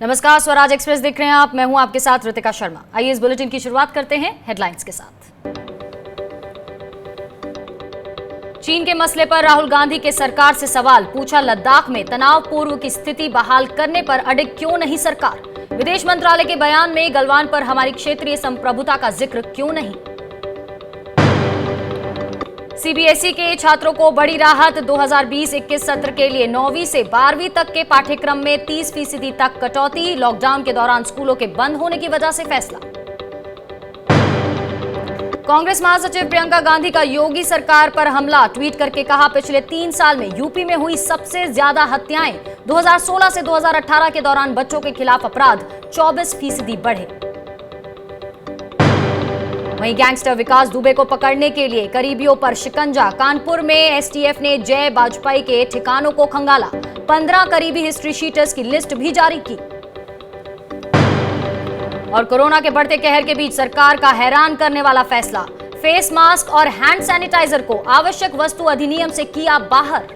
नमस्कार, स्वराज एक्सप्रेस देख रहे हैं आप। मैं हूं आपके साथ ऋतिका शर्मा। आइए इस बुलेटिन की शुरुआत करते हैं हेडलाइंस के साथ। चीन के मसले पर राहुल गांधी के सरकार से सवाल पूछा, लद्दाख में तनावपूर्व की स्थिति बहाल करने पर अड़िग क्यों नहीं सरकार। विदेश मंत्रालय के बयान में गलवान पर हमारी क्षेत्रीय संप्रभुता का जिक्र क्यों नहीं। सीबीएसई के छात्रों को बड़ी राहत, 2020-21 सत्र के लिए 9वीं से 12वीं तक के पाठ्यक्रम में 30% तक कटौती। लॉकडाउन के दौरान स्कूलों के बंद होने की वजह से फैसला। कांग्रेस महासचिव प्रियंका गांधी का योगी सरकार पर हमला, ट्वीट करके कहा, पिछले 3 साल में यूपी में हुई सबसे ज्यादा हत्याएं। 2016 से 2018 के दौरान बच्चों के खिलाफ अपराध 24% बढ़े। वहीं गैंगस्टर विकास दुबे को पकड़ने के लिए करीबियों पर शिकंजा, कानपुर में एसटीएफ ने जय वाजपेयी के ठिकानों को खंगाला। 15 करीबी हिस्ट्री शीटर्स की लिस्ट भी जारी की। और कोरोना के बढ़ते कहर के बीच सरकार का हैरान करने वाला फैसला, फेस मास्क और हैंड सैनिटाइजर को आवश्यक वस्तु अधिनियम से किया बाहर।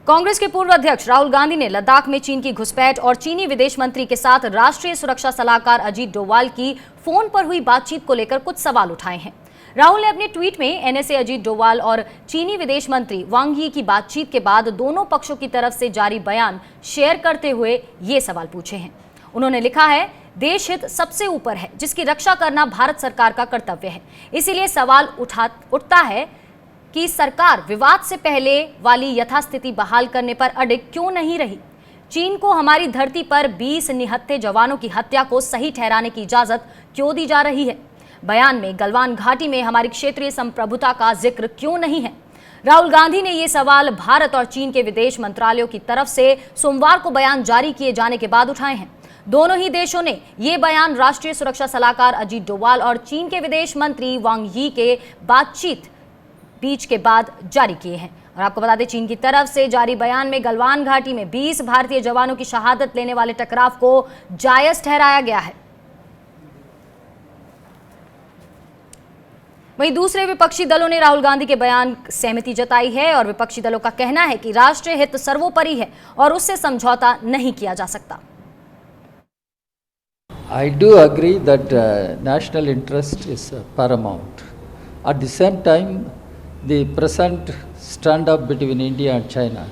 कांग्रेस के पूर्व अध्यक्ष राहुल गांधी ने लद्दाख में चीन की घुसपैठ और चीनी विदेश मंत्री के साथ राष्ट्रीय सुरक्षा सलाहकार अजीत डोवाल की फोन पर हुई बातचीत को लेकर कुछ सवाल उठाए हैं। राहुल ने अपने ट्वीट में एनएसए अजीत डोवाल और चीनी विदेश मंत्री वांग यी की बातचीत के बाद दोनों पक्षों की तरफ से जारी बयान शेयर करते हुए ये सवाल पूछे हैं। उन्होंने लिखा है, देश हित सबसे ऊपर है, जिसकी रक्षा करना भारत सरकार का कर्तव्य है। इसीलिए सवाल उठता है कि सरकार विवाद से पहले वाली यथास्थिति बहाल करने पर अड़िग क्यों नहीं रही। चीन को हमारी धरती पर 20 निहत्थे जवानों की हत्या को सही ठहराने की इजाजत क्यों दी जा रही है। बयान में गलवान घाटी में हमारी क्षेत्रीय संप्रभुता का जिक्र क्यों नहीं है। राहुल गांधी ने ये सवाल भारत और चीन के विदेश मंत्रालयों की तरफ से सोमवार को बयान जारी किए जाने के बाद उठाए हैं। दोनों ही देशों ने ये बयान राष्ट्रीय सुरक्षा सलाहकार अजीत डोवाल और चीन के विदेश मंत्री वांग यी के बातचीत बीच के बाद जारी किए हैं। और आपको बता दें, चीन की तरफ से जारी बयान में गलवान घाटी में 20 भारतीय जवानों की शहादत लेने वाले टकराव को जायज ठहराया गया है। वहीं दूसरे विपक्षी दलों ने राहुल गांधी के बयान सहमति जताई है और विपक्षी दलों का कहना है कि राष्ट्रीय हित सर्वोपरि है और उससे समझौता नहीं किया जा सकता। I do agree that national interest is paramount. At the same time, the present stand-up between India and China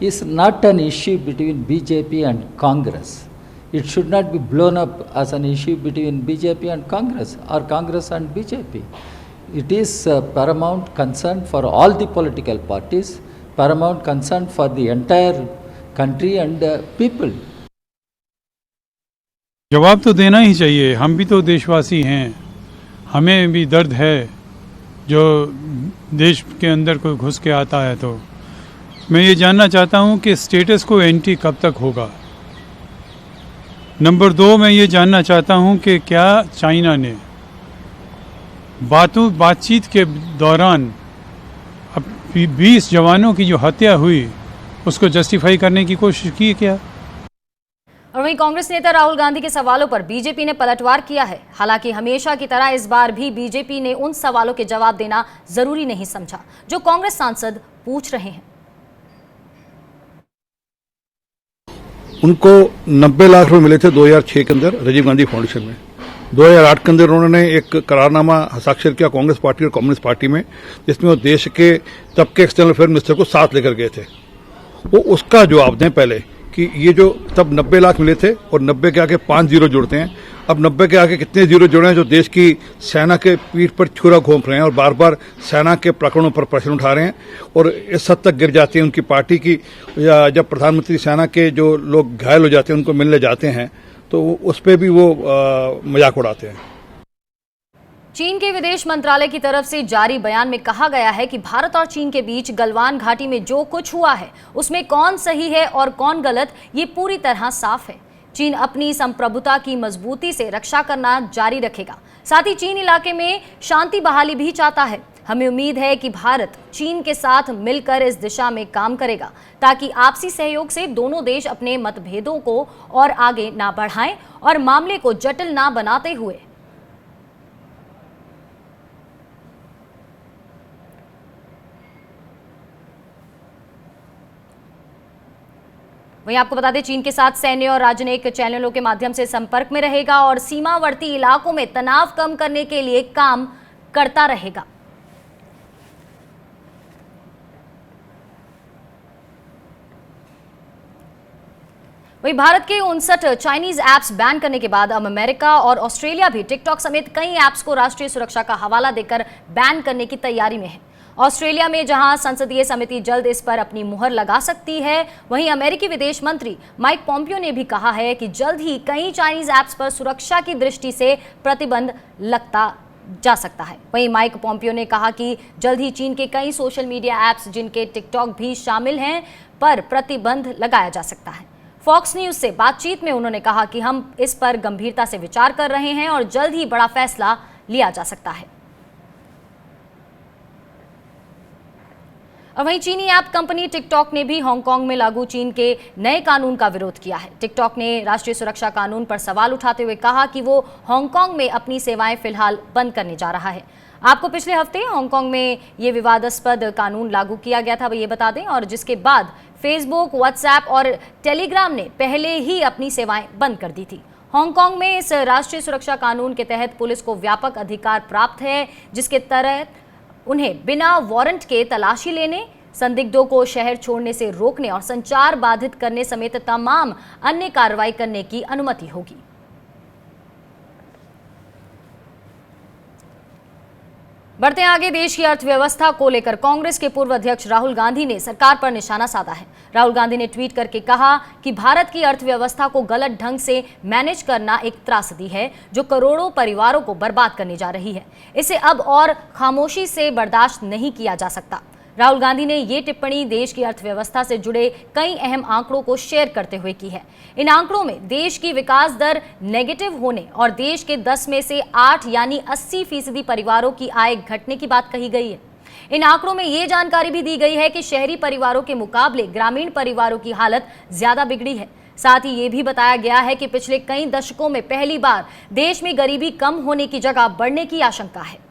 is not an issue between BJP and Congress. It should not be blown up as an issue between BJP and Congress or Congress and BJP. It is paramount concern for all the political parties, paramount concern for the entire country and people. जवाब तो देना ही चाहिए। हम भी तो देशवासी हैं, हमें भी दर्द है जो देश के अंदर कोई घुस के आता है। तो मैं ये जानना चाहता हूँ कि स्टेटस को एंटी कब तक होगा। नंबर 2, मैं ये जानना चाहता हूँ कि क्या चाइना ने बातचीत के दौरान 20 जवानों की जो हत्या हुई उसको जस्टिफाई करने की कोशिश की क्या। और वहीं कांग्रेस नेता राहुल गांधी के सवालों पर बीजेपी ने पलटवार किया है। हालांकि हमेशा की तरह इस बार भी बीजेपी ने उन सवालों के जवाब देना जरूरी नहीं समझा जो कांग्रेस सांसद पूछ रहे हैं। उनको 90 लाख रुपए मिले थे 2006 के अंदर राजीव गांधी फाउंडेशन में। 2008 के अंदर उन्होंने एक करारनामा हस्ताक्षर किया कांग्रेस पार्टी और कम्युनिस्ट पार्टी में, जिसमें वो देश के तब के एक्सटर्नल अफेयर मिनिस्टर को साथ लेकर गए थे। वो उसका जवाब दें पहले कि ये जो तब 90 लाख मिले थे और 90 के आगे 5 जीरो जुड़ते हैं, अब 90 के आगे कितने जीरो जुड़े हैं जो देश की सेना के पीठ पर छुरा घोंप रहे हैं और बार बार सेना के प्रकरणों पर प्रश्न उठा रहे हैं और इस हद तक गिर जाती है उनकी पार्टी की। या जब प्रधानमंत्री सेना के जो लोग घायल हो जाते हैं उनको मिलने जाते हैं तो उस पर भी वो मजाक उड़ाते हैं। चीन के विदेश मंत्रालय की तरफ से जारी बयान में कहा गया है कि भारत और चीन के बीच गलवान घाटी में जो कुछ हुआ है उसमें कौन सही है और कौन गलत, ये पूरी तरह साफ है। चीन अपनी संप्रभुता की मजबूती से रक्षा करना जारी रखेगा। साथ ही चीन इलाके में शांति बहाली भी चाहता है। हमें उम्मीद है कि भारत चीन के साथ मिलकर इस दिशा में काम करेगा ताकि आपसी सहयोग से दोनों देश अपने मतभेदों को और आगे ना बढ़ाएं और मामले को जटिल ना बनाते हुए वहीं आपको बता दें, चीन के साथ सैन्य और राजनयिक चैनलों के माध्यम से संपर्क में रहेगा और सीमावर्ती इलाकों में तनाव कम करने के लिए काम करता रहेगा। वहीं भारत के 59 चाइनीज ऐप्स बैन करने के बाद अब अमेरिका और ऑस्ट्रेलिया भी टिकटॉक समेत कई ऐप्स को राष्ट्रीय सुरक्षा का हवाला देकर बैन करने की तैयारी में है। ऑस्ट्रेलिया में जहां संसदीय समिति जल्द इस पर अपनी मुहर लगा सकती है, वहीं अमेरिकी विदेश मंत्री माइक पॉम्पियो ने भी कहा है कि जल्द ही कई चाइनीज ऐप्स पर सुरक्षा की दृष्टि से प्रतिबंध लगता जा सकता है। वहीं माइक पॉम्पियो ने कहा कि जल्द ही चीन के कई सोशल मीडिया ऐप्स, जिनके टिकटॉक भी शामिल हैं, पर प्रतिबंध लगाया जा सकता है। फॉक्स न्यूज से बातचीत में उन्होंने कहा कि हम इस पर गंभीरता से विचार कर रहे हैं और जल्द ही बड़ा फैसला लिया जा सकता है। और वहीं चीनी ऐप कंपनी टिकटॉक ने भी हांगकांग में लागू चीन के नए कानून का विरोध किया है। टिकटॉक ने राष्ट्रीय सुरक्षा कानून पर सवाल उठाते हुए कहा कि वो हांगकांग में अपनी सेवाएं फिलहाल बंद करने जा रहा है। आपको पिछले हफ्ते हांगकांग में ये विवादास्पद कानून लागू किया गया था, ये बता दें, और जिसके बाद फेसबुक, व्हाट्सएप और टेलीग्राम ने पहले ही अपनी सेवाएं बंद कर दी थी। हांगकांग में इस राष्ट्रीय सुरक्षा कानून के तहत पुलिस को व्यापक अधिकार प्राप्त है, जिसके तहत उन्हें बिना वारंट के तलाशी लेने, संदिग्धों को शहर छोड़ने से रोकने और संचार बाधित करने समेत तमाम अन्य कार्रवाई करने की अनुमति होगी। बढ़ते आगे, देश की अर्थव्यवस्था को लेकर कांग्रेस के पूर्व अध्यक्ष राहुल गांधी ने सरकार पर निशाना साधा है। राहुल गांधी ने ट्वीट करके कहा कि भारत की अर्थव्यवस्था को गलत ढंग से मैनेज करना एक त्रासदी है जो करोड़ों परिवारों को बर्बाद करने जा रही है। इसे अब और खामोशी से बर्दाश्त नहीं किया जा सकता। राहुल गांधी ने ये टिप्पणी देश की अर्थव्यवस्था से जुड़े कई अहम आंकड़ों को शेयर करते हुए की है। इन आंकड़ों में देश की विकास दर नेगेटिव होने और देश के 10 में से 8 यानी 80% परिवारों की आय घटने की बात कही गई है। इन आंकड़ों में ये जानकारी भी दी गई है कि शहरी परिवारों के मुकाबले ग्रामीण परिवारों की हालत ज्यादा बिगड़ी है। साथ ही ये भी बताया गया है कि पिछले कई दशकों में पहली बार देश में गरीबी कम होने की जगह बढ़ने की आशंका है।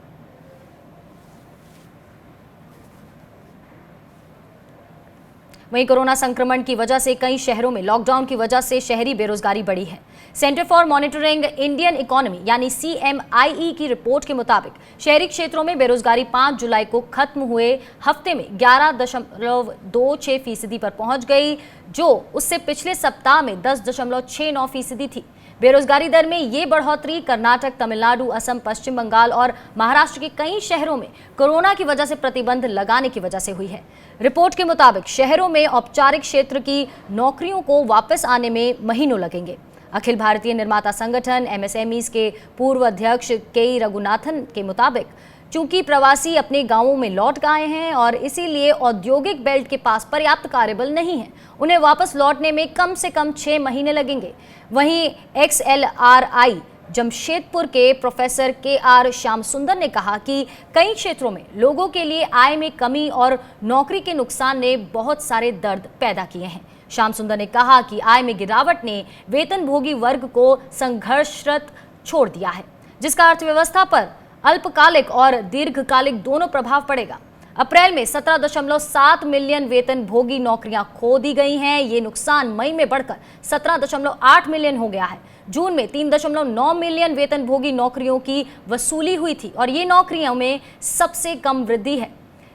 वहीं कोरोना संक्रमण की वजह से कई शहरों में लॉकडाउन की वजह से शहरी बेरोजगारी बढ़ी है। Centre for monitoring Indian economy यानी CMIE की रिपोर्ट के मुताबिक शहरी क्षेत्रों में बेरोजगारी 5 जुलाई को खत्म हुए हफ्ते में 11.26% पर पहुंच गई, जो उससे पिछले सप्ताह में 10.69% थी। बेरोजगारी दर में ये बढ़ोतरी कर्नाटक, तमिलनाडु, असम, पश्चिम बंगाल और महाराष्ट्र के कई शहरों में कोरोना की वजह से प्रतिबंध लगाने की वजह से हुई है। रिपोर्ट के मुताबिक शहरों में औपचारिक क्षेत्र की नौकरियों को वापस आने में महीनों लगेंगे। अखिल भारतीय निर्माता संगठन MSMEs के पूर्व अध्यक्ष के रघुनाथन के मुताबिक चूंकि प्रवासी अपने गांवों में लौट गए हैं और इसीलिए औद्योगिक बेल्ट के पास पर्याप्त कार्यबल नहीं है, उन्हें वापस लौटने में कम से कम 6 महीने लगेंगे। वहीं XLRI जमशेदपुर के प्रोफेसर KR श्याम सुंदर ने कहा कि कई क्षेत्रों में लोगों के लिए आय में कमी और नौकरी के नुकसान ने बहुत सारे दर्द पैदा किए हैं। श्याम सुंदर ने कहा कि आय में गिरावट ने वेतनभोगी वर्ग को संघर्षरत छोड़ दिया है, जिसका अर्थव्यवस्था पर अल्पकालिक और दीर्घकालिक दोनों प्रभाव पड़ेगा। अप्रैल में 17.7 मिलियन वेतनभोगी नौकरियां खो दी गई हैं। ये नुकसान मई में बढ़कर 17.8 मिलियन हो गया है। जून में 3.9 मिलियन वेतनभोगी नौकरियों की वसूली हुई थी और ये नौकरियों में सबसे कम वृद्धि है।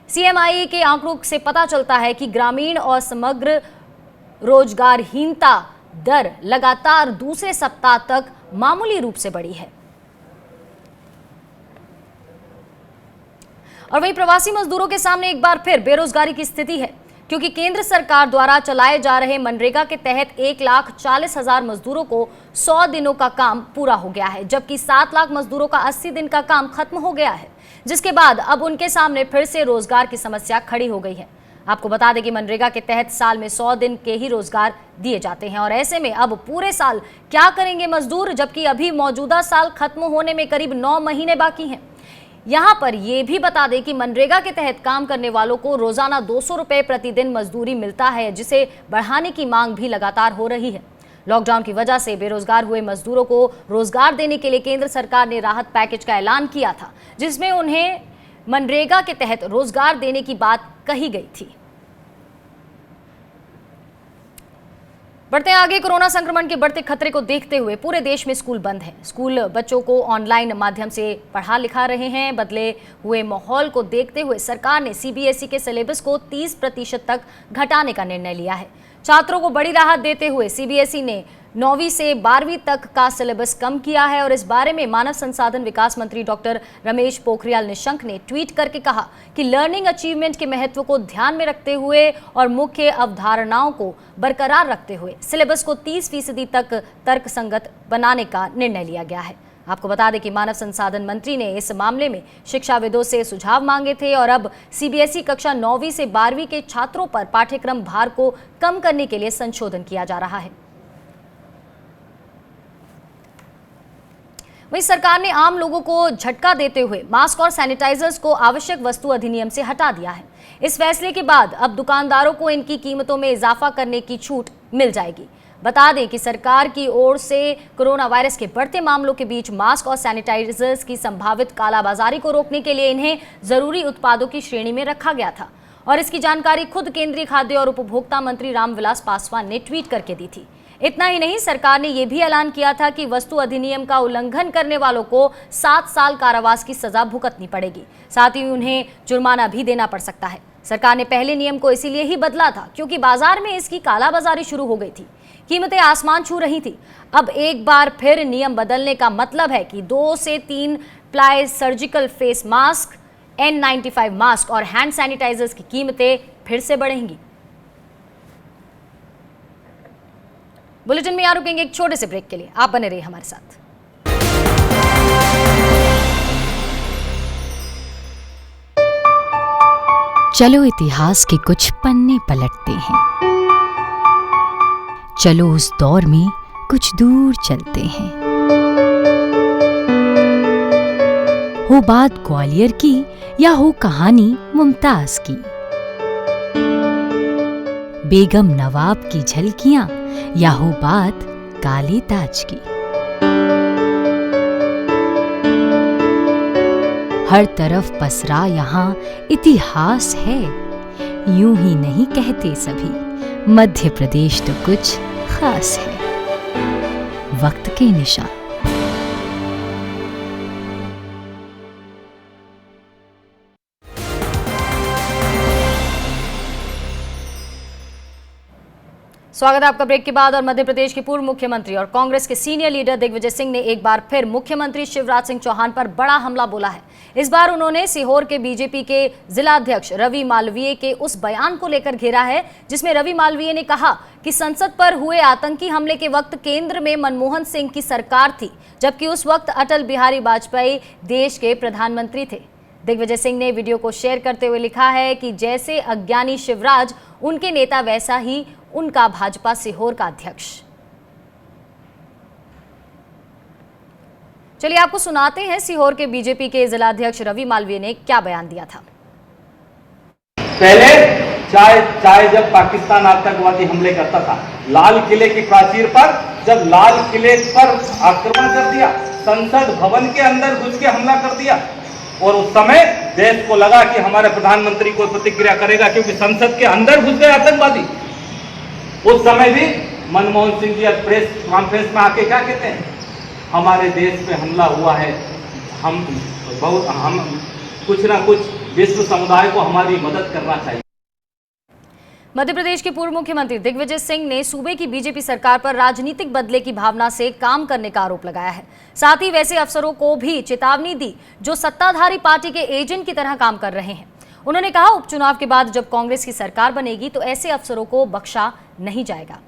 CMIE के आंकड़ों से पता चलता है कि ग्रामीण और समग्र रोजगारहीनता दर लगातार दूसरे सप्ताह तक मामूली रूप से बढ़ी है। और वहीं प्रवासी मजदूरों के सामने एक बार फिर बेरोजगारी की स्थिति है, क्योंकि केंद्र सरकार द्वारा चलाए जा रहे मनरेगा के तहत 1,40,000 मजदूरों को 100 दिनों का काम पूरा हो गया है, जबकि 7 लाख मजदूरों का 80 दिन का काम खत्म हो गया है, जिसके बाद अब उनके सामने फिर से रोजगार की समस्या खड़ी हो गई है। आपको बता दें कि मनरेगा के तहत साल में 100 दिन के ही रोजगार दिए जाते हैं और ऐसे में अब पूरे साल क्या करेंगे मजदूर, जबकि अभी मौजूदा साल खत्म होने में करीब 9 महीने बाकी हैं। यहाँ पर यह भी बता दें कि मनरेगा के तहत काम करने वालों को रोजाना 200 रुपए प्रतिदिन मजदूरी मिलता है, जिसे बढ़ाने की मांग भी लगातार हो रही है। लॉकडाउन की वजह से बेरोजगार हुए मजदूरों को रोजगार देने के लिए केंद्र सरकार ने राहत पैकेज का ऐलान किया था, जिसमें उन्हें मनरेगा के तहत रोजगार देने की बात कही गई थी। बढ़ते हैं आगे। कोरोना संक्रमण के बढ़ते खतरे को देखते हुए पूरे देश में स्कूल बंद हैं। स्कूल बच्चों को ऑनलाइन माध्यम से पढ़ा लिखा रहे हैं। बदले हुए माहौल को देखते हुए सरकार ने सीबीएसई के सिलेबस को 30% तक घटाने का निर्णय लिया है। छात्रों को बड़ी राहत देते हुए सीबीएसई ने 9वीं से 12वीं तक का सिलेबस कम किया है और इस बारे में मानव संसाधन विकास मंत्री डॉक्टर रमेश पोखरियाल निशंक ने ट्वीट करके कहा कि लर्निंग अचीवमेंट के महत्व को ध्यान में रखते हुए और मुख्य अवधारणाओं को बरकरार रखते हुए सिलेबस को 30% तक तर्कसंगत बनाने का निर्णय लिया गया है। आपको बता दें कि मानव संसाधन मंत्री ने इस मामले में शिक्षाविदों से सुझाव मांगे थे और अब सीबीएसई कक्षा 9वीं से 12वीं के छात्रों पर पाठ्यक्रम भार को कम करने के लिए संशोधन किया जा रहा है। वहीं सरकार ने आम लोगों को झटका देते हुए मास्क और सैनिटाइजर्स को आवश्यक वस्तु अधिनियम से हटा दिया है। इस फैसले के बाद अब दुकानदारों को इनकी कीमतों में इजाफा करने की छूट मिल जाएगी। बता दें कि सरकार की ओर से कोरोना वायरस के बढ़ते मामलों के बीच मास्क और सैनिटाइजर्स की संभावित कालाबाजारी को रोकने के लिए इन्हें जरूरी उत्पादों की श्रेणी में रखा गया था और इसकी जानकारी खुद केंद्रीय खाद्य और उपभोक्ता मंत्री रामविलास पासवान ने ट्वीट करके दी थी। इतना ही नहीं, सरकार ने यह भी ऐलान किया था कि वस्तु अधिनियम का उल्लंघन करने वालों को 7 साल कारावास की सजा भुगतनी पड़ेगी। साथ ही उन्हें जुर्माना भी देना पड़ सकता है। सरकार ने पहले नियम को इसीलिए ही बदला था क्योंकि बाजार में इसकी कालाबाजारी शुरू हो गई थी। कीमतें आसमान छू रही थी। अब एक बार फिर नियम बदलने का मतलब है कि 2 से 3 ply surgical face mask, N95 mask और हैंड सैनिटाइजर्स की कीमतें फिर से बढ़ेंगी। बुलेटिन में यहाँ रुकेंगे एक छोटे से ब्रेक के लिए। आप बने रहिए हमारे साथ। चलो इतिहास के कुछ पन्ने पलटते हैं। चलो उस दौर में कुछ दूर चलते हैं। हो बात ग्वालियर की या हो कहानी मुमताज की, बेगम नवाब की झलकियां या हो बात काले ताज की, हर तरफ पसरा यहाँ इतिहास है। यूं ही नहीं कहते सभी, मध्य प्रदेश तो कुछ खास है। वक्त के निशान। स्वागत है आपका ब्रेक के बाद। और मध्य प्रदेश के पूर्व मुख्यमंत्री और कांग्रेस के सीनियर लीडर दिग्विजय सिंह ने एक बार फिर मुख्यमंत्री शिवराज सिंह चौहान पर बड़ा हमला बोला है। इस बार उन्होंने सीहोर के बीजेपी के जिला अध्यक्ष रवि मालवीय के उस बयान को लेकर घेरा है जिसमें रवि मालवीय ने कहा कि संसद पर हुए आतंकी हमले के वक्त केंद्र में मनमोहन सिंह की सरकार थी, जबकि उस वक्त अटल बिहारी वाजपेयी देश के प्रधानमंत्री थे। दिग्विजय सिंह ने वीडियो को शेयर करते हुए लिखा है कि जैसे अज्ञानी शिवराज उनके नेता, वैसा ही उनका भाजपा सीहोर का अध्यक्ष। चलिए आपको सुनाते हैं सीहोर के बीजेपी के जिला अध्यक्ष रवि मालवीय ने क्या बयान दिया था। पहले चाहे जब पाकिस्तान आतंकवादी हमले करता था, लाल किले की प्राचीर पर जब लाल किले पर आक्रमण कर दिया, संसद भवन के अंदर घुस के हमला कर दिया और उस समय देश को लगा कि हमारे प्रधानमंत्री कोई प्रतिक्रिया करेगा क्योंकि संसद के अंदर घुस गए आतंकवादी। उस समय भी मनमोहन सिंह जी प्रेस कॉन्फ्रेंस में आके क्या कहते हैं, हमारे देश पे हमला हुआ है, हम कुछ ना कुछ विश्व समुदाय को हमारी मदद करना चाहिए। मध्य प्रदेश के पूर्व मुख्यमंत्री दिग्विजय सिंह ने सूबे की बीजेपी सरकार पर राजनीतिक बदले की भावना से काम करने का आरोप लगाया है। साथ ही वैसे अफसरों को भी चेतावनी दी जो सत्ताधारी पार्टी के एजेंट की तरह काम कर रहे हैं। उन्होंने कहा, उपचुनाव के बाद जब कांग्रेस की सरकार बनेगी तो ऐसे अफसरों को बख्शा नहीं जाएगा।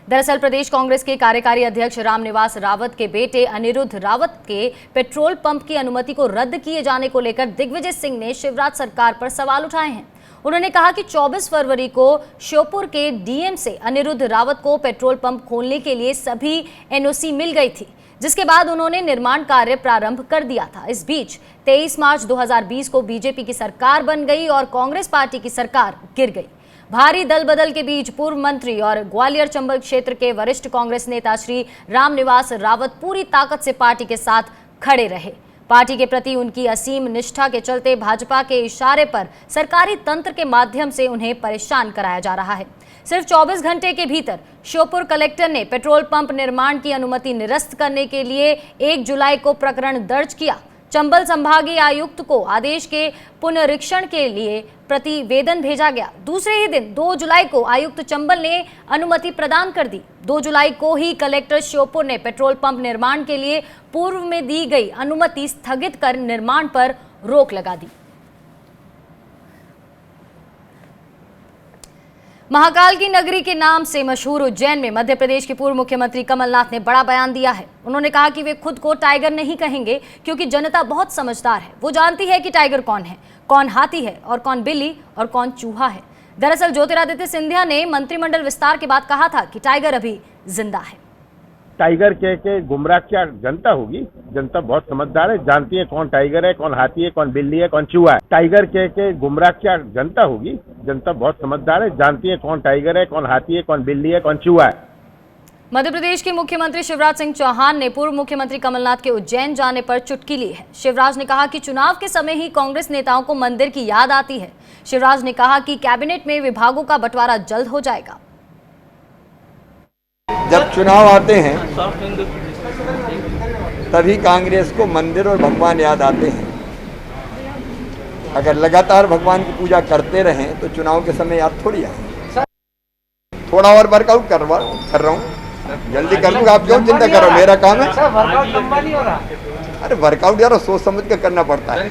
दरअसल प्रदेश कांग्रेस के कार्यकारी अध्यक्ष रामनिवास रावत के बेटे अनिरुद्ध रावत के पेट्रोल पंप की अनुमति को रद्द किए जाने को लेकर दिग्विजय सिंह ने शिवराज सरकार पर सवाल उठाए हैं। उन्होंने कहा कि 24 फरवरी को श्योपुर के डीएम से अनिरुद्ध रावत को पेट्रोल पंप खोलने के लिए सभी एनओसी मिल गई थी, जिसके बाद उन्होंने निर्माण कार्य प्रारंभ कर दिया था। इस बीच 23 मार्च 2020 को बीजेपी की सरकार बन गई और कांग्रेस पार्टी की सरकार गिर गई। भारी दल बदल के बीच पूर्व मंत्री और ग्वालियर चंबल क्षेत्र के वरिष्ठ कांग्रेस नेता श्री रामनिवास रावत पूरी ताकत से पार्टी के साथ खड़े रहे। पार्टी के प्रति उनकी असीम निष्ठा के चलते भाजपा के इशारे पर सरकारी तंत्र के माध्यम से उन्हें परेशान कराया जा रहा है। सिर्फ 24 घंटे के भीतर श्योपुर कलेक्टर ने पेट्रोल पंप निर्माण की अनुमति निरस्त करने के लिए 1 जुलाई को प्रकरण दर्ज किया। चंबल संभागीय आयुक्त को आदेश के पुनरीक्षण के लिए प्रतिवेदन भेजा गया। दूसरे ही दिन 2 जुलाई को आयुक्त चंबल ने अनुमति प्रदान कर दी। 2 जुलाई को ही कलेक्टर श्योपुर ने पेट्रोल पंप निर्माण के लिए पूर्व में दी गई अनुमति स्थगित कर निर्माण पर रोक लगा दी। महाकाल की नगरी के नाम से मशहूर उज्जैन में मध्य प्रदेश के पूर्व मुख्यमंत्री कमलनाथ ने बड़ा बयान दिया है। उन्होंने कहा कि वे खुद को टाइगर नहीं कहेंगे क्योंकि जनता बहुत समझदार है। वो जानती है कि टाइगर कौन है, कौन हाथी है और कौन बिल्ली और कौन चूहा है। दरअसल ज्योतिरादित्य सिंधिया ने मंत्रिमंडल विस्तार के बाद कहा था कि टाइगर अभी जिंदा है। टाइगर के गुमराह क्या जनता होगी? जनता बहुत समझदार है, जानती है कौन टाइगर है, कौन हाथी है, कौन बिल्ली है, कौन चूहा है। टाइगर के गुमराह क्या जनता होगी? जनता बहुत समझदार है, जानती है कौन टाइगर है, कौन हाथी है, कौन बिल्ली है, कौन चूहा है। मध्य प्रदेश के मुख्यमंत्री शिवराज सिंह चौहान ने पूर्व मुख्यमंत्री कमलनाथ के उज्जैन जाने पर चुटकी ली है। शिवराज ने कहा कि चुनाव के समय ही कांग्रेस नेताओं को मंदिर की याद आती है। शिवराज ने कहा कि कैबिनेट में विभागों का बंटवारा जल्द हो जाएगा। जब चुनाव आते हैं तभी कांग्रेस को मंदिर और भगवान याद आते हैं। अगर लगातार भगवान की पूजा करते रहें तो चुनाव के समय याद थोड़ी आए। थोड़ा और वर्कआउट कर रहा हूँ, जल्दी कर दूंगा। आप क्यों चिंता करो, मेरा काम है। अरे वर्कआउट यार सोच समझ कर करना पड़ता है।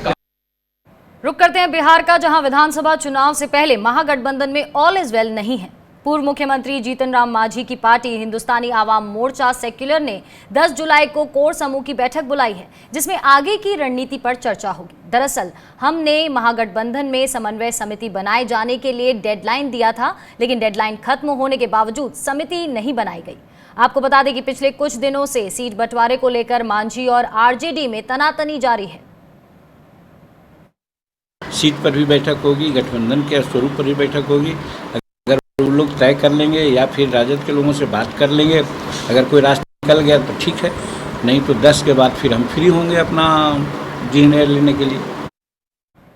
रुक करते हैं बिहार का, जहां विधानसभा चुनाव से पहले महागठबंधन में ऑल इज वेल नहीं है। पूर्व मुख्यमंत्री जीतन राम मांझी की पार्टी हिंदुस्तानी आवाम मोर्चा सेक्युलर ने 10 जुलाई को कोर समूह की बैठक बुलाई है, जिसमें आगे की रणनीति पर चर्चा होगी। दरअसल हमने महागठबंधन में समन्वय समिति बनाए जाने के लिए डेडलाइन दिया था, लेकिन डेडलाइन खत्म होने के बावजूद समिति नहीं बनाई गई। आपको बता दें कि पिछले कुछ दिनों से सीट बंटवारे को लेकर मांझी और आरजेडी में तनातनी जारी है। सीट पर भी बैठक होगी, गठबंधन के स्वरूप पर भी बैठक होगी। अगर वो लोग तय कर लेंगे या फिर राजद के लोगों से बात कर लेंगे, अगर कोई रास्ता निकल गया तो ठीक है, नहीं तो 10 के बाद फिर हम फ्री होंगे अपना निर्णय लेने के लिए।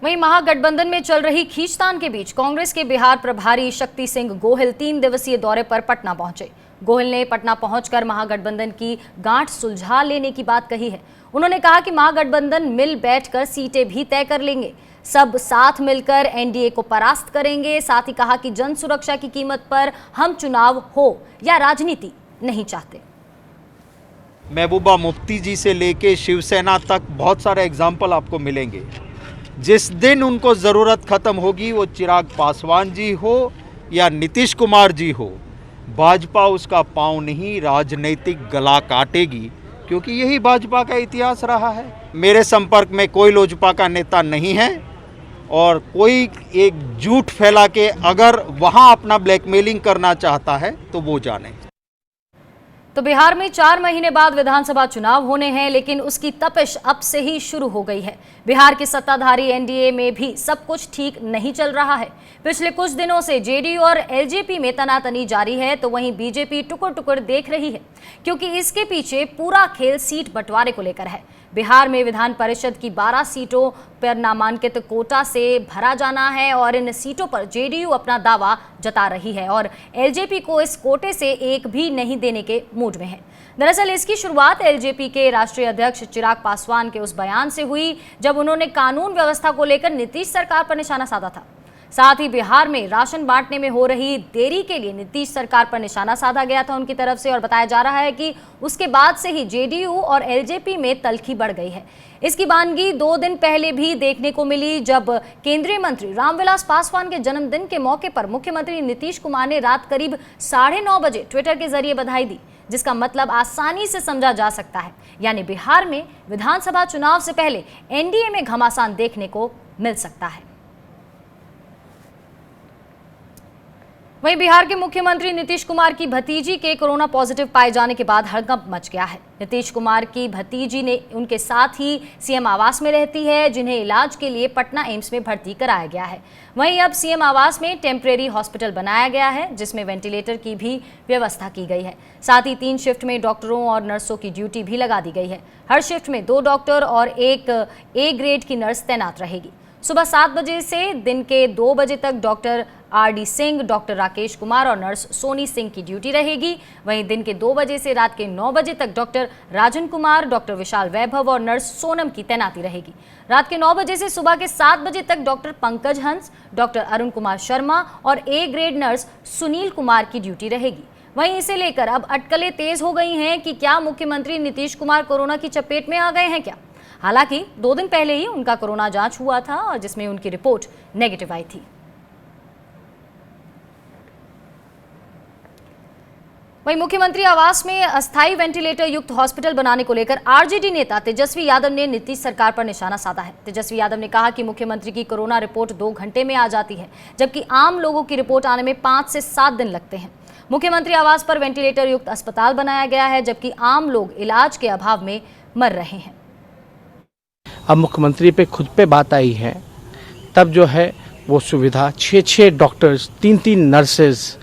वहीं महागठबंधन में चल रही खींचतान के बीच कांग्रेस के बिहार प्रभारी शक्ति सिंह गोहिल 3 दिवसीय दौरे पर पटना पहुंचे। गोहिल ने पटना पहुंचकर महागठबंधन की गांठ सुलझा लेने की बात कही है। उन्होंने कहा कि महागठबंधन मिल बैठकर सीटें भी तय कर लेंगे, सब साथ मिलकर एनडीए को परास्त करेंगे। साथ ही कहा कि जन सुरक्षा की कीमत पर हम चुनाव हो या राजनीति नहीं चाहते। महबूबा मुफ्ती जी से लेके शिवसेना तक बहुत सारे एग्जाम्पल आपको मिलेंगे। जिस दिन उनको ज़रूरत ख़त्म होगी, वो चिराग पासवान जी हो या नीतीश कुमार जी हो, भाजपा उसका पांव नहीं राजनीतिक गला काटेगी, क्योंकि यही भाजपा का इतिहास रहा है। मेरे संपर्क में कोई लोजपा का नेता नहीं है और कोई एक झूठ फैला के अगर वहाँ अपना ब्लैकमेलिंग करना चाहता है तो वो जाने। तो बिहार में 4 महीने बाद विधानसभा चुनाव होने हैं, लेकिन उसकी तपिश अब से ही शुरू हो गई है। बिहार की सत्ताधारी एनडीए में भी सब कुछ ठीक नहीं चल रहा है। पिछले कुछ दिनों से जेडीयू और एलजेपी में तनातनी जारी है, तो वहीं बीजेपी टुकुर टुकुर देख रही है, क्योंकि इसके पीछे पूरा खेल सीट बंटवारे को लेकर है। बिहार में विधान परिषद की 12 सीटों पर नामांकित कोटा से भरा जाना है और इन सीटों पर जेडीयू अपना दावा जता रही है और एलजेपी को इस कोटे से एक भी नहीं देने के मूड में है। दरअसल इसकी शुरुआत एलजेपी के राष्ट्रीय अध्यक्ष चिराग पासवान के उस बयान से हुई जब उन्होंने कानून व्यवस्था को लेकर नीतीश सरकार पर निशाना साधा था। साथ ही बिहार में राशन बांटने में हो रही देरी के लिए नीतीश सरकार पर निशाना साधा गया था उनकी तरफ से, और बताया जा रहा है कि उसके बाद से ही जेडीयू और एलजेपी में तल्खी बढ़ गई है। इसकी वानगी 2 दिन पहले भी देखने को मिली, जब केंद्रीय मंत्री रामविलास पासवान के जन्मदिन के मौके पर मुख्यमंत्री नीतीश कुमार ने रात करीब 9:30 बजे ट्विटर के जरिए बधाई दी, जिसका मतलब आसानी से समझा जा सकता है, यानी बिहार में विधानसभा चुनाव से पहले एनडीए में घमासान देखने को मिल सकता है। वहीं बिहार के मुख्यमंत्री नीतीश कुमार की भतीजी के कोरोना पॉजिटिव पाए जाने के बाद हड़कंप मच गया है। नीतीश कुमार की भतीजी ने उनके साथ ही सीएम आवास में रहती है, जिन्हें इलाज के लिए पटना एम्स में भर्ती कराया गया है। वहीं अब सीएम आवास में टेम्परेरी हॉस्पिटल बनाया गया है, जिसमें वेंटिलेटर की भी व्यवस्था की गई है। साथ ही 3 शिफ्ट में डॉक्टरों और नर्सों की ड्यूटी भी लगा दी गई है। हर शिफ्ट में 2 डॉक्टर और 1 ए ग्रेड की नर्स तैनात रहेगी। सुबह 7 बजे से दिन के 2 बजे तक doctor RD. Singh, doctor Rakesh Kumar और नर्स सोनी सिंह की ड्यूटी रहेगी। वहीं दिन के 2 बजे से रात के 9 बजे तक डॉक्टर राजन कुमार, डॉक्टर विशाल वैभव और नर्स सोनम की तैनाती रहेगी। रात के 9 बजे से सुबह के 7 बजे तक डॉक्टर पंकज हंस, डॉक्टर अरुण कुमार शर्मा और A grade nurse Sunil Kumar की ड्यूटी रहेगी। वहीं इसे लेकर अब अटकलें तेज हो गई हैं कि क्या मुख्यमंत्री नीतीश कुमार कोरोना की चपेट में आ गए हैं क्या। हालांकि 2 दिन पहले ही उनका कोरोना जांच हुआ था और जिसमें उनकी रिपोर्ट नेगेटिव आई थी। वहीं मुख्यमंत्री आवास में अस्थायी वेंटिलेटर युक्त हॉस्पिटल बनाने को लेकर आरजेडी नेता तेजस्वी यादव ने नीतीश सरकार पर निशाना साधा है। तेजस्वी यादव ने कहा कि मुख्यमंत्री की कोरोना रिपोर्ट 2 घंटे में आ जाती है, जबकि आम लोगों की रिपोर्ट आने में 5 से 7 दिन लगते हैं। मुख्यमंत्री आवास पर वेंटिलेटर युक्त अस्पताल बनाया गया है, जबकि आम लोग इलाज के अभाव में मर रहे हैं। अब मुख्यमंत्री पे खुद पे बात आई है, तब जो है वो सुविधा 6 डॉक्टर्स, 3 नर्सेज,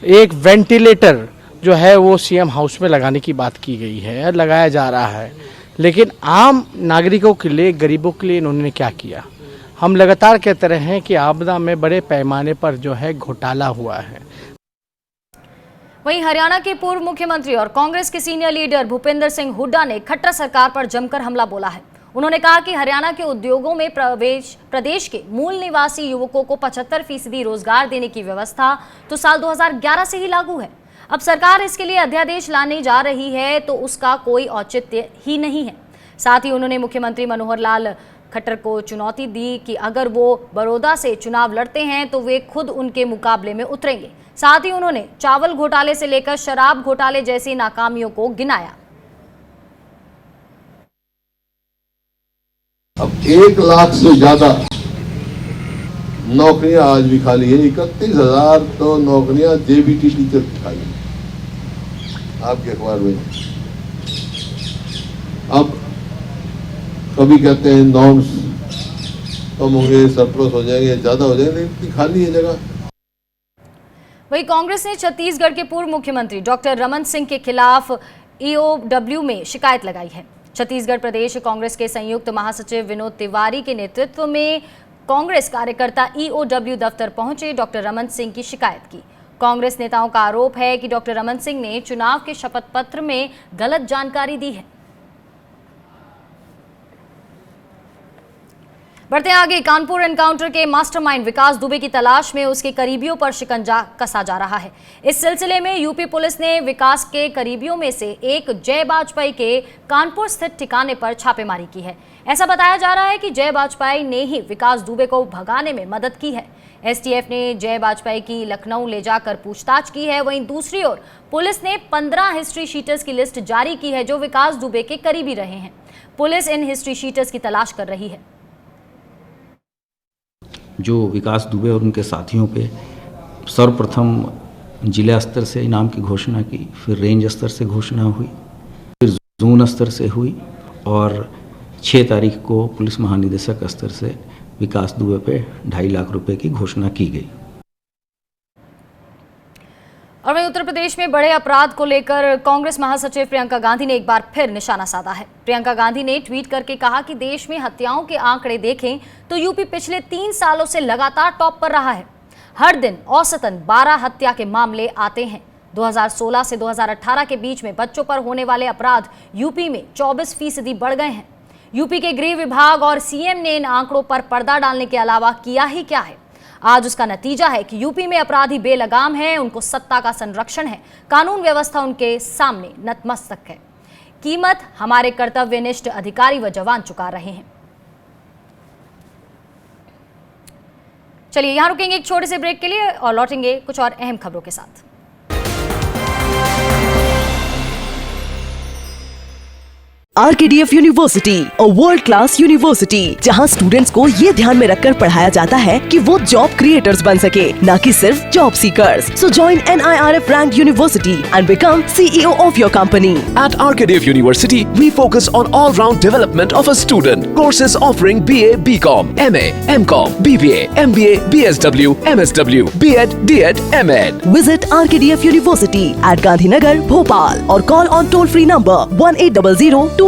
1 वेंटिलेटर जो है वो सीएम हाउस में लगाने की बात की गई है, लगाया जा रहा है। लेकिन आम नागरिकों के लिए, गरीबों के लिए इन्होंने क्या किया। हम लगातार कहते रहे हैं कि आपदा में बड़े पैमाने पर जो है घोटाला हुआ है। वहीं हरियाणा के पूर्व मुख्यमंत्री और कांग्रेस के सीनियर लीडर भूपेंद्र सिंह हुड्डा ने खट्टर सरकार पर जमकर हमला बोला है। उन्होंने कहा कि हरियाणा के उद्योगों में प्रदेश के मूल निवासी युवकों को 75% रोजगार देने की व्यवस्था तो साल 2011 से ही लागू है। अब सरकार इसके लिए अध्यादेश लाने जा रही है तो उसका कोई औचित्य ही नहीं है। साथ ही उन्होंने मुख्यमंत्री मनोहर लाल खट्टर को चुनौती दी कि अगर वो बड़ौदा से चुनाव लड़ते हैं तो वे खुद उनके मुकाबले में उतरेंगे। साथ ही उन्होंने चावल घोटाले से लेकर शराब घोटाले जैसी नाकामियों को गिनाया। अब 1 लाख से ज्यादा नौकरियां आज भी खाली है। 31,000 तो नौकरियां जेबीटी टीचर की खाली है आपके अखबार में। अब कभी कहते हैं नॉर्म्स कम होंगे, सरप्लस हो जाएंगे, ज्यादा हो जाएंगे, इतनी खाली है जगह। वहीं कांग्रेस ने छत्तीसगढ़ के पूर्व मुख्यमंत्री डॉक्टर रमन सिंह के खिलाफ ईओडब्ल्यू में शिकायत लगाई है। छत्तीसगढ़ प्रदेश कांग्रेस के संयुक्त महासचिव विनोद तिवारी के नेतृत्व में कांग्रेस कार्यकर्ता ईओडब्ल्यू दफ्तर पहुंचे, डॉक्टर रमन सिंह की शिकायत की। कांग्रेस नेताओं का आरोप है कि डॉक्टर रमन सिंह ने चुनाव के शपथ पत्र में गलत जानकारी दी है। बढ़ते आगे, कानपुर एनकाउंटर के मास्टरमाइंड विकास दुबे की तलाश में उसके करीबियों पर शिकंजा कसा जा रहा है। इस सिलसिले में यूपी पुलिस ने विकास के करीबियों में से एक जय वाजपेयी के कानपुर स्थित ठिकाने पर छापेमारी की है। ऐसा बताया जा रहा है कि जय वाजपेयी ने ही विकास दुबे को भगाने में मदद की है। एसटीएफ ने जय वाजपेयी की लखनऊ ले जाकर पूछताछ की है। वहीं दूसरी ओर पुलिस ने 15 हिस्ट्री शीटर्स की लिस्ट जारी की है जो विकास दुबे के करीबी रहे हैं। पुलिस इन हिस्ट्री शीटर्स की तलाश कर रही है। जो विकास दुबे और उनके साथियों पे सर्वप्रथम जिला स्तर से इनाम की घोषणा की, फिर रेंज स्तर से घोषणा हुई, फिर जोन स्तर से हुई और 6 तारीख को पुलिस महानिदेशक स्तर से विकास दुबे पे 2.5 लाख रुपए की घोषणा की गई। और वहीं उत्तर प्रदेश में बड़े अपराध को लेकर कांग्रेस महासचिव प्रियंका गांधी ने एक बार फिर निशाना साधा है। प्रियंका गांधी ने ट्वीट करके कहा कि देश में हत्याओं के आंकड़े देखें तो यूपी पिछले 3 सालों से लगातार टॉप पर रहा है। हर दिन औसतन 12 हत्या के मामले आते हैं। 2016 से 2018 के बीच में बच्चों पर होने वाले अपराध यूपी में 24% बढ़ गए हैं। यूपी के गृह विभाग और सीएम ने इन आंकड़ों पर पर्दा डालने के अलावा किया ही क्या है। आज उसका नतीजा है कि यूपी में अपराधी बेलगाम हैं, उनको सत्ता का संरक्षण है, कानून व्यवस्था उनके सामने नतमस्तक है। कीमत हमारे कर्तव्यनिष्ठ अधिकारी व जवान चुका रहे हैं। चलिए यहां रुकेंगे एक छोटे से ब्रेक के लिए और लौटेंगे कुछ और अहम खबरों के साथ। RKDF university, a world class university, जहां स्टूडेंट्स को ये ध्यान में रखकर पढ़ाया जाता है कि वो जॉब क्रिएटर्स बन सके, न कि सिर्फ job seekers. So join NIRF ranked university and become CEO of your company. At RKDF University, we focus on all-round development of a student. Courses offering BA, BCom, MA, MCom, BBA, MBA, BSW, MSW, B.Ed, D.Ed, M.Ed. Visit RKDF University at Gandhinagar, Bhopal, or call on toll-free number 1800-2700-320.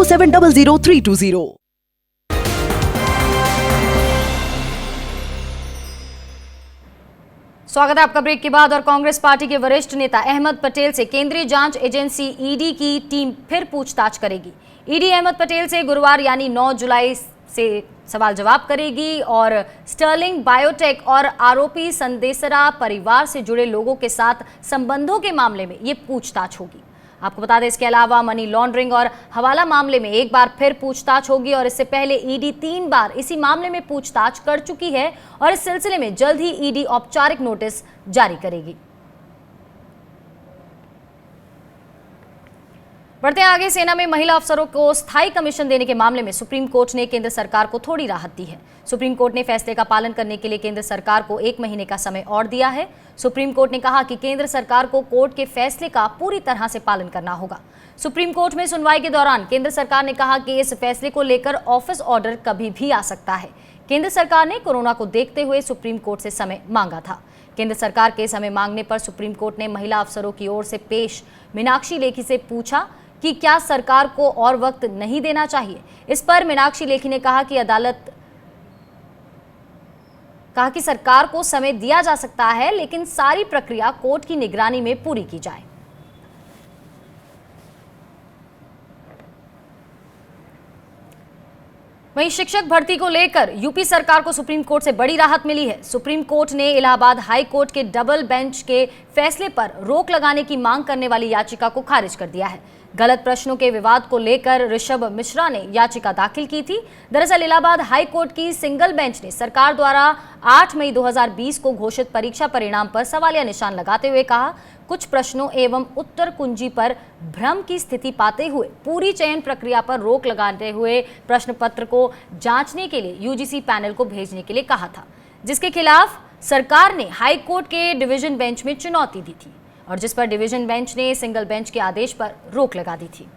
स्वागत है आपका break के बाद। और Congress party के वरिष्ठ नेता अहमद पटेल से केंद्रीय जांच एजेंसी ईडी की टीम फिर पूछताछ करेगी। ईडी अहमद पटेल से गुरुवार यानी 9 जुलाई से सवाल जवाब करेगी और स्टर्लिंग बायोटेक और आरोपी संदेसरा परिवार से जुड़े लोगों के साथ संबंधों के मामले में ये पूछताछ होगी। आपको बता दें, इसके अलावा मनी लॉन्ड्रिंग और हवाला मामले में एक बार फिर पूछताछ होगी और इससे पहले ईडी 3 बार इसी मामले में पूछताछ कर चुकी है और इस सिलसिले में जल्द ही ईडी औपचारिक नोटिस जारी करेगी। बढ़ते हैं आगे। सेना में महिला अफसरों को स्थायी कमीशन देने के मामले में सुप्रीम कोर्ट ने केंद्र सरकार को थोड़ी राहत दी है। सुप्रीम कोर्ट ने फैसले का पालन करने के लिए केंद्र सरकार को 1 महीने का समय और दिया है। सुप्रीम कोर्ट ने कहा कि केंद्र सरकार को कोर्ट के फैसले का पूरी तरह से पालन करना होगा। सुप्रीम कोर्ट में सुनवाई के दौरान केंद्र सरकार ने कहा कि इस फैसले को लेकर ऑफिस ऑर्डर कभी भी आ सकता है। केंद्र सरकार ने कोरोना को देखते हुए सुप्रीम कोर्ट से समय मांगा था। केंद्र सरकार के समय मांगने पर सुप्रीम कोर्ट ने महिला अफसरों की ओर से पेश मीनाक्षी लेखी से पूछा कि क्या सरकार को और वक्त नहीं देना चाहिए। इस पर मीनाक्षी लेखी ने कहा कि सरकार को समय दिया जा सकता है, लेकिन सारी प्रक्रिया कोर्ट की निगरानी में पूरी की जाए। वहीं शिक्षक भर्ती को लेकर यूपी सरकार को सुप्रीम कोर्ट से बड़ी राहत मिली है। सुप्रीम कोर्ट ने इलाहाबाद हाई कोर्ट के डबल बेंच के फैसले पर रोक लगाने की मांग करने वाली याचिका को खारिज कर दिया है। गलत प्रश्नों के विवाद को लेकर ऋषभ मिश्रा ने याचिका दाखिल की थी। दरअसल इलाहाबाद हाई कोर्ट की सिंगल बेंच ने सरकार द्वारा 8 मई 2020 को घोषित परीक्षा परिणाम पर सवालिया निशान लगाते हुए कहा, कुछ प्रश्नों एवं उत्तर कुंजी पर भ्रम की स्थिति पाते हुए पूरी चयन प्रक्रिया पर रोक लगाते हुए प्रश्न पत्र को जांचने के लिए यूजीसी पैनल को भेजने के लिए कहा था, जिसके खिलाफ सरकार ने हाई कोर्ट के डिवीजन बेंच में चुनौती दी थी और जिस पर डिवीजन बेंच ने सिंगल बेंच के आदेश पर रोक लगा दी थी।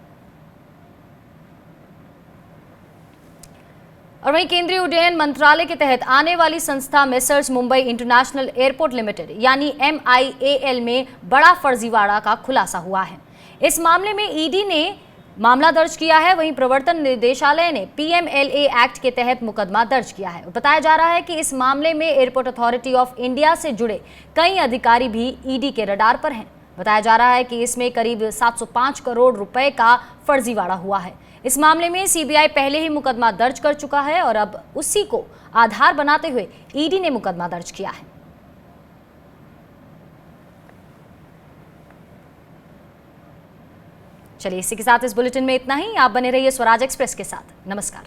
और वहीं केंद्रीय उड्डयन मंत्रालय के तहत आने वाली संस्था messrs Mumbai international airport limited यानी MIAL में बड़ा फर्जीवाड़ा का खुलासा हुआ है। इस मामले में ईडी ने मामला दर्ज किया है। वहीं प्रवर्तन निदेशालय ने PMLA एक्ट के तहत मुकदमा दर्ज किया है। बताया जा रहा है कि इस मामले में एयरपोर्ट अथॉरिटी ऑफ इंडिया से जुड़े कई अधिकारी भी ईडी के रडार पर हैं। बताया जा रहा है कि इसमें करीब 705 करोड़ रुपए का फर्जीवाड़ा हुआ है। इस मामले में CBI पहले ही मुकदमा दर्ज कर चुका है और अब उसी को आधार बनाते हुए ईडी ने मुकदमा दर्ज किया है। चलिए, इसी के साथ इस बुलेटिन में इतना ही। आप बने रहिए स्वराज एक्सप्रेस के साथ। नमस्कार।